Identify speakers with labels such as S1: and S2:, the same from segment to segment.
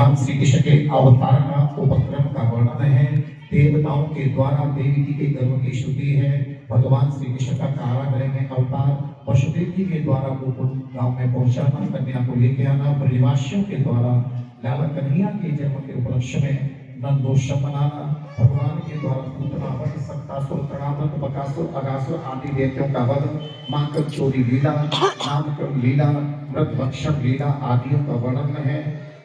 S1: राम श्री कृष्ण के अवतार का उपक्रम का वर्णन है। देवताओं के द्वारा देवी जी के गर्भ की श्रुति है। भगवान श्री कृष्ण का कारागृह में अवतार, वसुदेव जी के द्वारा गोकुल गांव में पहुंचाना, कन्या को लेके आना, ब्रजवासियों के द्वारा लाला कन्हैया के जन्म के उपलक्ष्य में नंदोत्सव मनाना, भगवान के द्वारा पूतना वध, सत्तासुर, तृणावत, बकासुर, अगासुर आदि देवताओं का वध, माकर चोरी लीला, नामकरण लीला, मृत भक्षण लीला आदियों का वर्णन है।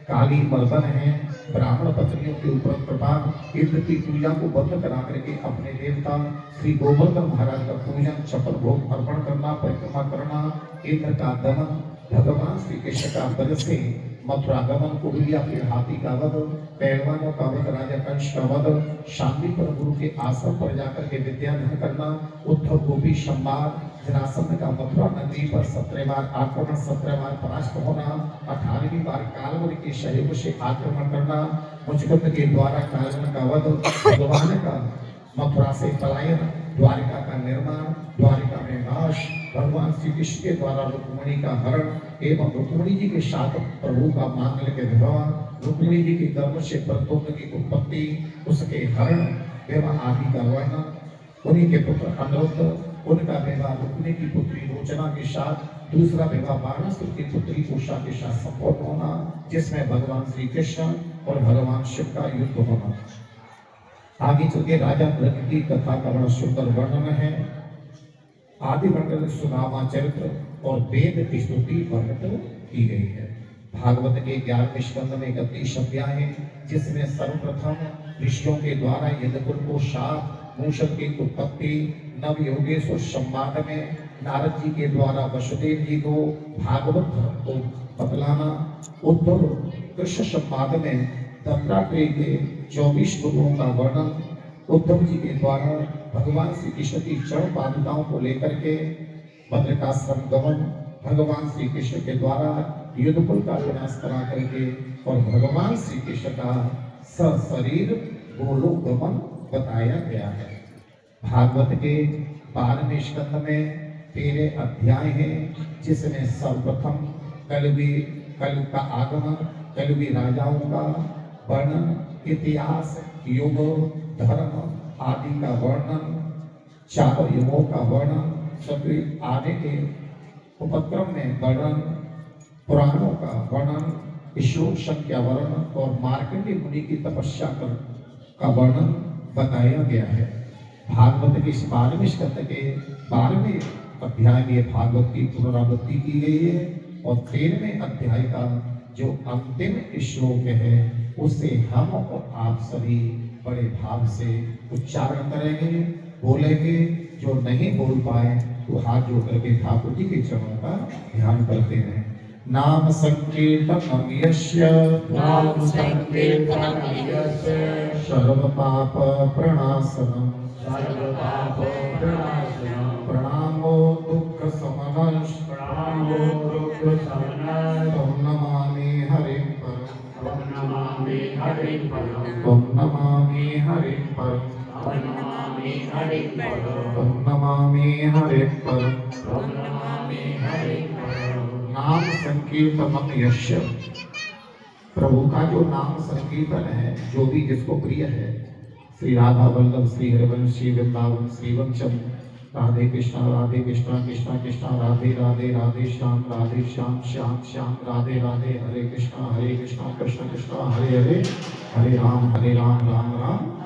S1: काली मर्दन है, ब्राह्मण पत्नियों के ऊपर कृपा, इंद्र की पूजा को बंद करा करके अपने देवता श्री गोवर्धन महाराज का पूजन, चपल भोग अर्पण करना, परिक्रमा करना, इंद्र का दमन, भगवान श्री कृष्ण का वध से मथुरा गमन, कुबलिया फिर हाथी का वध, पहलवानों का वध, राजा कंस का वध, शांति पर गुरु के आश्रम पर जाकर के विद्याधन करना, उद्धव गोपी संवार, जरासंध का मथुरा नगरी पर 17 बार आक्रमण, 17 बार परास्त होना, 18वीं बार कालवर के सहयोग से आक्रमण करना, मुचकुंद के द्वारा कालवन का वध, भगवान का मथुरा से पलायन, द्वारिका का निर्माण, द्वारिका में नाश, भगवान श्री कृष्ण के द्वारा रुक्मिणी का हरण एवं रुक्मिणी जी के साथ प्रभु का मांगल्य के विवाह, रुक्मिणी जी के गर्भ से प्रद्युम्न की उत्पत्ति, उसके हरण एवं आदि का वर्णन, उन्हीं के पुत्र अनिरुद्ध, उनका विवाह रुक्मिणी की पुत्री रोचना के साथ, दूसरा विवाह बाणासुर की पुत्री उषा के साथ संपन्न होना, जिसमें भगवान श्री कृष्ण और भगवान शिव का युद्ध होना। आगे चल के राजा नृग की कथा का बड़ा सुंदर वर्णन है। आदि मंडल सुनामा चरित्र और वेद की स्तुति वर्णित की गई है। भागवत के 11वें स्कंद में 31 अध्याय है, जिसमें सर्वप्रथम ऋषियों के द्वारा यदुकुल को शाप, मूषक की उत्पत्ति, नव योगेश्वर संवाद में नारद जी के द्वारा वसुदेव जी को भागवत धर्म को बतलाना, उद्धव कृष्ण संवाद में दत्तात्रेय के 24 गुरुओं का वर्णन, उद्धव जी के द्वारा भगवान श्री कृष्ण की चरण पादुकाओं को लेकर के बद्रिकाश्रम गमन, भगवान श्री कृष्ण के द्वारा युद्धकुल का विनाश करा करके और भगवान श्री कृष्ण का सशरीर गोलोक गमन बताया गया है। भागवत के 12वें स्कंद में 13 अध्याय है, जिसमें सर्वप्रथम कलयुग का आगमन, कलयुगी राजाओं का वर्णन, इतिहास, युग, धर्म आदि का वर्णन, 4 युगों का वर्णन, सभी आने के उपक्रम में वर्णन, पुराणों का वर्णन, श्लोक संख्या वर्णन और मार्कंडेय मुनि की तपस्या का वर्णन बताया गया है। भागवत के इस 12वें स्कंद के 12वें अध्याय में भागवत की पुनरावृत्ति की गई है और 13वें अध्याय का जो अंतिम श्लोक है उसे हम और आप सभी बड़े भाव से उच्चारण करेंगे, बोलेंगे। जो नहीं बोल पाए तो हाथ जोड़ करके ठाकुर जी के चरणों का ध्यान करते हैं। नाम संकीर्तनम यस्य,
S2: नाम संकीर्तनम यस्य,
S1: सर्व पाप प्रणाशनम,
S2: सर्व पाप प्रणाशनम,
S1: प्रणामो दुख समनश,
S2: प्रणामो दुख शमनः,
S1: तम नमामि हरिं परम,
S2: तम नमामि हरिं परम,
S1: तम नमामि हरिं परम,
S2: तम नमामि हरिं परम,
S1: तम नमामि हरिं परम।
S2: तम नमामि हरिं परम।
S1: नाम संकीर्तनम यस्य, प्रभु का जो नाम संकीर्तन है, जो भी जिसको प्रिय है, श्री राधा वल्लभ, श्री हरिवंश, श्री वृंदावन, श्री वंशम, राधे कृष्णा कृष्णा कृष्णा राधे राधे, राधे श्याम श्याम श्याम, राधे राधे, हरे कृष्णा कृष्ण कृष्ण हरे हरे, हरे राम राम राम